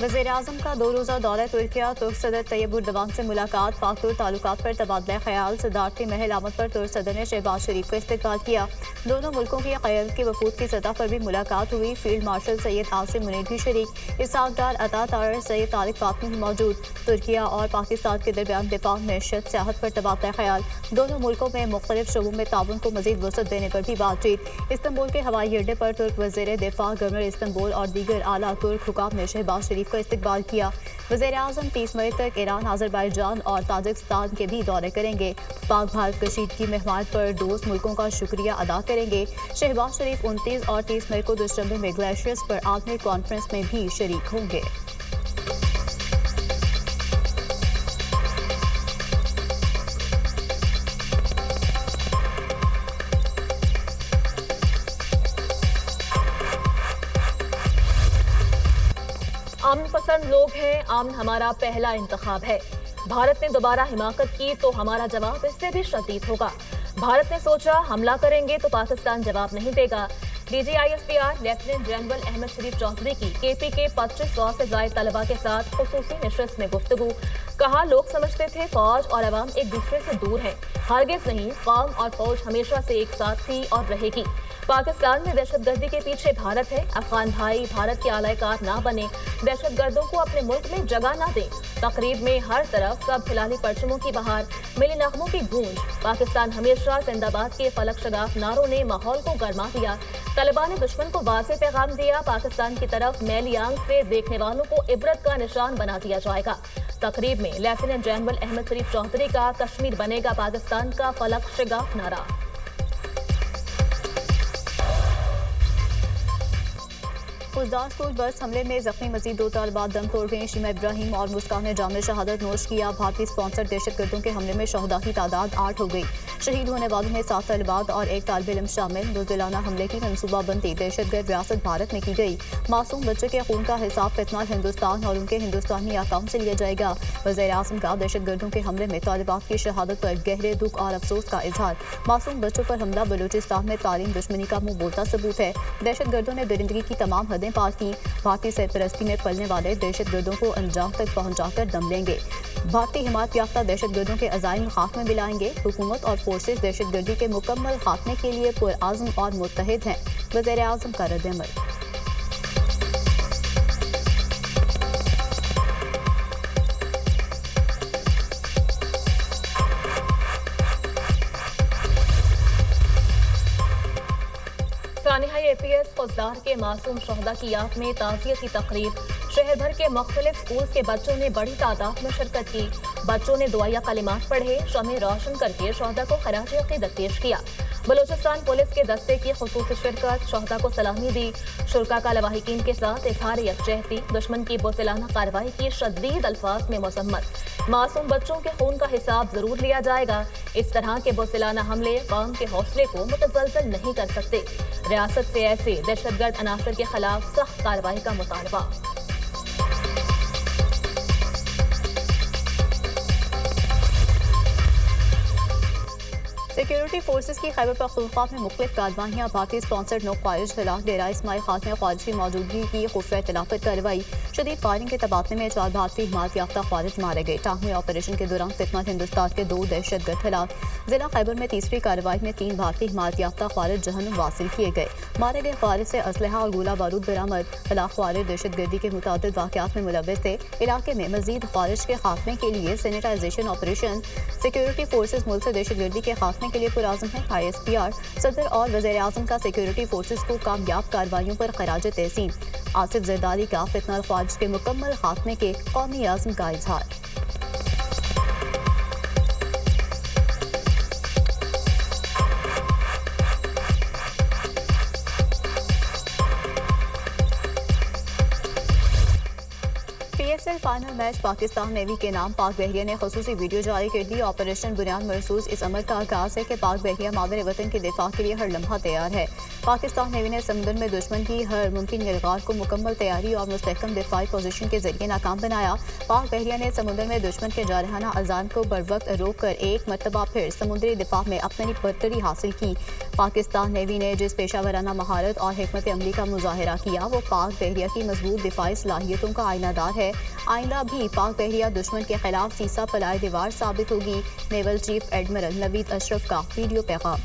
वज़ीर-ए-आज़म का 2 रोज़ा दौरा तुर्किया। तुर्क सदर तैयब उर्दवान से मुलाकात। पाक तुर्क ताल्लुकात पर तबादला ख्याल। सदारती महल आमद पर तुर्क सदर ने शहबाज शरीफ का इस्तकबाल किया। दोनों मुल्कों की क़यादत की वफूद की सतह पर भी मुलाकात हुई। फील्ड मार्शल सैयद आसिम मुनीर भी शरीक। इसहाक डार, अता तारर, सैयद तारिक फातमी भी मौजूद। तुर्किया और पाकिस्तान के दरमियान दिफा, मैशत, सियाहत पर तबादला ख्याल। दोनों मुल्कों में मुख्तलिफ शोबों में ताउन को मज़ीद वसअत देने पर भी बातचीत। इस्तांबुल के हवाई अड्डे पर तुर्क वज़ीर दिफा, गवर्नर इस्तांबुल और दीगर आला तुर्क हुकाम ने शहबाज शरीफ का इस्तकबाल किया। वज़ीर-ए-आज़म 30 मई तक ईरान, आज़रबाईजान और ताजिकिस्तान के भी दौरे करेंगे। पाक भारत कशीदगी में हिमायत पर दोस्त मुल्कों का शुक्रिया अदा करेंगे। शहबाज शरीफ 29 और 30 मई को दुशंबे में ग्लेशियर्स पर आलमी कॉन्फ्रेंस में भी शरीक होंगे। अमन पसंद लोग हैं, अमन हमारा पहला इंतखाब है। भारत ने दोबारा हिमाकत की तो हमारा जवाब इससे भी शदीद होगा। भारत ने सोचा हमला करेंगे तो पाकिस्तान जवाब नहीं देगा। DGISPR लेफ्टिनेंट जनरल अहमद शरीफ चौधरी की KP के 2500 से ज़ायद तलबा के साथ खुसूसी नशस्त में गुफ्तगू। कहा, लोग समझते थे फौज और अवाम एक दूसरे से दूर है, हरगिज़ नहीं। कौम और फौज हमेशा से एक साथ थी और रहेगी। पाकिस्तान में दहशतगर्दी के पीछे भारत है। अफगान भाई भारत के आलाकार ना बने, दहशतगर्दों को अपने मुल्क में जगह ना दें। तकरीब में हर तरफ सब खिलाड़ी परचमों की बहार, मिली नगमों की गूंज। पाकिस्तान हमेशा जिंदाबाद के फलक शगाफ नारों ने माहौल को गर्मा दिया। तलिबान ने दुश्मन को वाज़ेह पैगाम दिया, पाकिस्तान की तरफ मैली आंख से देखने वालों को इबरत का निशान बना दिया जाएगा। तकरीब में लेफ्टिनेंट जनरल अहमद शरीफ चौधरी का कश्मीर बनेगा पाकिस्तान का फलक शगाफ नारा। फौजदार स्कूल बस हमले में जख्मी मजीद 2 तालिबात दम तोड़ गए। शीमा इब्राहिम और मुस्कान ने जाम शहादत नोश किया। भारतीय स्पॉन्सर दहशतगर्दों के हमले में शहदा की तादाद 8 हो गई। शहीद होने वालों में 7 तालिबात और 1 तालिब इल्म शामिल। बुज़दिलाना हमले की मनसूबाबंदी दहशतगर्द रियासत भारत में की गई। मासूम बच्चे के खून का हिसाब फितनाल हिंदुस्तान और उनके हिंदुस्तानी अकाउंट से लिया जाएगा। वज़ीर-ए-आज़म का दहशतगर्दों के हमले में तालिबात की शहादत पर गहरे दुख और अफसोस का इजहार। मासूम बच्चों पर हमला बलूचिस्तान में तालीम दुश्मनी का मुंह बोलता सबूत है। दहशतगर्दों ने दरिंदगी की तमाम हदें पार की। भारतीय सरपरस्ती में पलने वाले दहशतगर्दों को अंजाम तक पहुंचाकर दम लेंगे। भारतीय हिमायत याफ्ता दहशतगर्दों के अज़ाइम खात्मे में लाएंगे। हुकूमत और फोर्सेस दहशतगर्दी के मुकम्मल खात्मे के लिए पुरआज़म और मुत्तहिद हैं। वज़ीर-ए-आज़म का रद्द-ए-अमल। सानिहाई APS फौजदार के मासूम शहदा की याद में ताज़ियती तकरीब। शहर भर के मुख्तलिफ स्कूल के बच्चों ने बड़ी तादाद में शिरकत की। बच्चों ने दुआया कलिमात पढ़े, शमे रोशन करके शहदा को खराज अक़ीदत पेश किया। बलूचिस्तान पुलिस के दस्ते की खुसूसी शिरकत, शहदा को सलामी दी। शुरका का लवाहिकीन के साथ इज़हार यकजहती, दुश्मन की बुज़दिलाना कार्रवाई की शदीद अल्फाज में मज़म्मत। मासूम बच्चों के खून का हिसाब जरूर लिया जाएगा। इस तरह के बुज़दिलाना हमले कौम के हौसले को मुतज़लज़ल नहीं कर सकते। रियासत से ऐसे दहशतगर्द अनासर के खिलाफ सख्त कार्रवाई का मुतालबा। सिक्योरिटी फोर्सेस की खैबर पख्तूनख्वा में मुख्तलिफ कार्रवाइयाँ। भारतीय स्पॉन्सर्ड नो ख्वारिज खिलाफ डेरा इस्माइल खान में ख्वारिज की मौजूदगी की खुफिया इत्तला पर कार्रवाई। शदीद फायरिंग के तबादले में 4 भारतीय हिमायत याफ्ता ख्वारिज मारे गए। टांगवी ऑपरेशन के दौरान फितनत हिंदुस्तान के 2 दहशतगर्द हिलाक। जिला खैबर में तीसरी कार्रवाई में 3 भारतीय हिमायत याफ्ता ख्वारिज जहन्नुम वासिल किए गए। मारे गए ख्वारिज से असलहा और गोला बारूद बरामद। हिलाक ख्वारिज दहशतगर्दी के मुतादिद वाक़यात में मुलव्वस थे। इलाके में मजीद ख्वारिज के खात्मे के लिए सैनिटाइजेशन ऑपरेशन। सिक्योरिटी फोर्सेस मुल्क से दहशतगर्दी के खात्मे के लिए पुरआज़म है। ISPR सदर और वज़ीर-ए-आज़म का सिक्योरिटी फोर्सेस को कामयाब कार्रवाइयों पर खराज तहसीन। आसिफ जरदारी का फितनल ख्वारिज के मुकम्मल खात्मे के कौमी आज़म का इजहार। ISL final match Pakistan navy के नाम पाक बहरिया ने खसूसी वीडियो जारी कर दी। ऑपरेशन बुनियाद मरसूस इस अमल का आगाज है कि पाक बहरिया मादर वतन के दिफा के लिए हर लम्हा तैयार है। पाकिस्तान नेवी ने समुद्र में दुश्मन की हर मुमकिन यलगार को मुकम्मल तैयारी और मुस्तहकम दिफाई पोजीशन के जरिए नाकाम बनाया। पाक बहरिया ने समुद्र में दुश्मन के जारहाना अजाम को बर वक्त रोक कर एक मरतबा फिर समुद्री दिफा में अपनी बरतरी हासिल की। पाकिस्तान नेवी ने जिस पेशावराना महारत और हिकमत अमली का मुजाहरा किया वो पाक बहरिया की मजबूत दिफाई सलाहियतों का आईनादार है। आइंदा भी पाक बहरिया दुश्मन के खिलाफ सीसा पलाए दीवार साबित होगी। Naval chief admiral Naveed Ashraf का वीडियो पैगाम।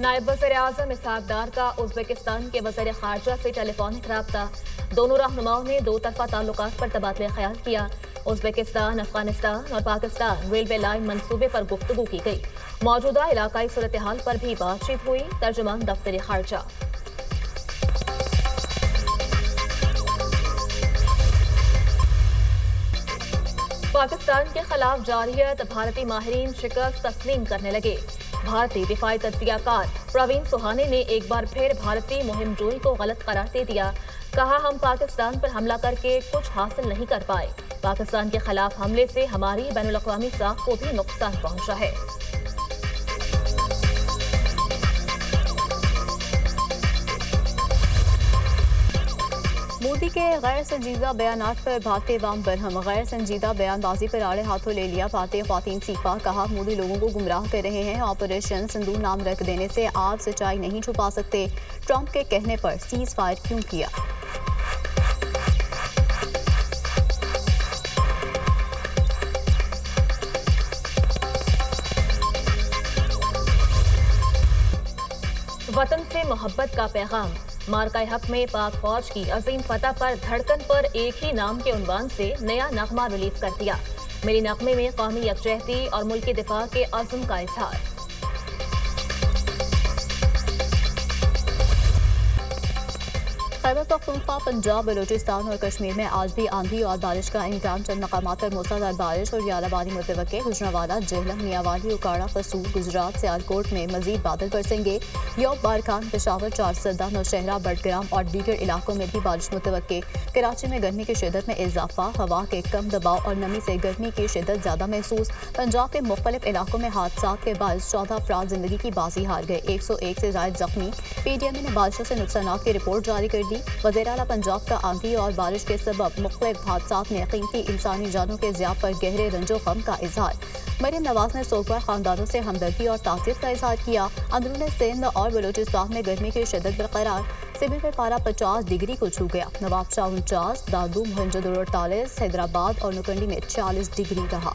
नायब वज़ीर-ए-आज़म इसहाक डार का उज़्बेकिस्तान के वज़ीर ख़ारजा से टेलीफोनिक रब्ता। दोनों रहनुमाओं ने दो तरफ़ा ताल्लुकात पर तबादला ख्याल किया। उज़्बेकिस्तान, अफगानिस्तान और पाकिस्तान रेलवे लाइन मंसूबे पर गुफ्तगू की गई। मौजूदा इलाकाई सूरत हाल पर भी बातचीत हुई। तर्जुमान दफ्तर ख़ारजा। पाकिस्तान के खिलाफ जारियत भारतीय माहिरीन शिकस्त तस्लीम करने लगे। भारतीय दिफाई तज्जियाकार प्रवीण सुहाने ने एक बार फिर भारतीय मुहिम जोई को गलत करार दे दिया। कहा, हम पाकिस्तान पर हमला करके कुछ हासिल नहीं कर पाए। पाकिस्तान के खिलाफ हमले से हमारी बैनुल-अक़वामी साख को भी नुकसान पहुंचा है। मोदी के गैर संजीदा बयानात पर भारतीय अवाम बरहम। गैर संजीदा बयानबाजी पर आड़े हाथों ले लिया भारतीय ख्वातीन सीपा। कहा, मोदी लोगों को गुमराह कर रहे हैं। ऑपरेशन सिंदूर नाम रख देने से आप सच्चाई नहीं छुपा सकते। ट्रंप के कहने पर सीज फायर क्यों किया? वतन से मोहब्बत का पैगाम। मार्का हक में पाक फौज की अजीम फतह पर धड़कन पर एक ही नाम के उन्वान से नया नगमा रिलीज कर दिया। मेरे नगमे में कौमी यकजहती और मुल्की दिफा के अज़्म का इजहार। खैबर पख्तूनख्वा, पंजाब, बलूचिस्तान और कश्मीर में आज भी आंधी और बारिश का इम्कान। चंद मकामात पर मूसलाधार बारिश और यालाबारी मुतवक्के। गुजरांवाला, जेहलम, मियांवाली, उकाड़ा, कसूर, गुजरात, सियालकोट में मजीद बादल बरसेंगे। यौब, बारखान, पेशावर, चारसदा, नौशहरा, बडग्राम और दीगर इलाकों में भी बारिश मुतवक्के। कराची में गर्मी की शिद्दत में इजाफा। हवा के कम दबाव और नमी से गर्मी की शिद्दत ज्यादा महसूस। पंजाब के मुख्तलिफ इलाकों में हादसात के बायस 14 अफराद जिंदगी की बाजी हार गए। 101 से जायद जख्मी। पीटीएम ने बारिशों से नुकसान की रिपोर्ट जारी कर दी। वज़ीर आला पंजाब का आंधी और बारिश के सबब मुख्तलिफ हादसात में कीमती इंसानी जानों के ज़िया पर गहरे रंजो गम का इजहार। मरियम नवाज ने सोगवार खानदानों से हमदर्दी और ताज़ियत का इजहार किया। अंदरूनी सिंध और बलूचिस्तान में गर्मी की शिद्दत बरकरार। सिविल में पारा 50 डिग्री को छू गया। नवाबशाह 49, दादू, मोहनजोदड़ो 48, हैदराबाद और नुकंडी में 40 डिग्री रहा।